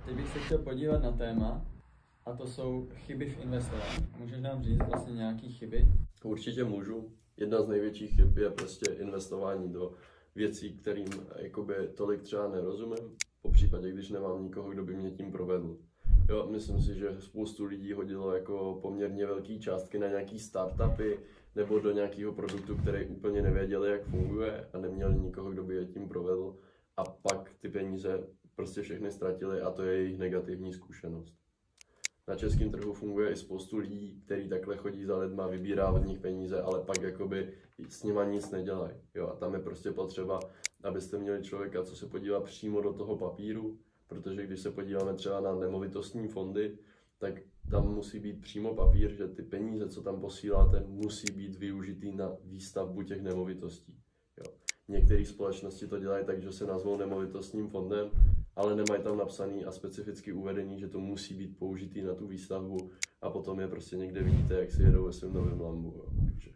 Teď bych se chtěl podívat na téma, a to jsou chyby v investování. Můžeš nám říct vlastně nějaké chyby? Určitě můžu. Jedna z největších chyb je prostě investování do věcí, kterým jakoby tolik třeba nerozumím, po případě, když nemám nikoho, kdo by mě tím provedl. Jo, myslím si, že spoustu lidí hodilo jako poměrně velké částky na nějaký startupy nebo do nějakého produktu, který úplně nevěděli, jak funguje a neměli nikoho, kdo by je tím provedl, a pak ty peníze prostě všechny ztratili a to je jejich negativní zkušenost. Na českém trhu funguje i spoustu lidí, kteří takhle chodí za lidma, vybírá od nich peníze, ale pak jakoby s nima nic nedělají. Jo, a tam je prostě potřeba, abyste měli člověka, co se podívá přímo do toho papíru, protože když se podíváme třeba na nemovitostní fondy, tak tam musí být přímo papír, že ty peníze, co tam posíláte, musí být využitý na výstavbu těch nemovitostí. Jo. Některé společnosti to dělají tak, že se nazvou nemovitostním fondem, ale nemají tam napsaný a specificky uvedení, že to musí být použitý na tu výstavbu a potom je prostě někde vidíte, jak si jedou ve svém novém Lambu. Jo. Takže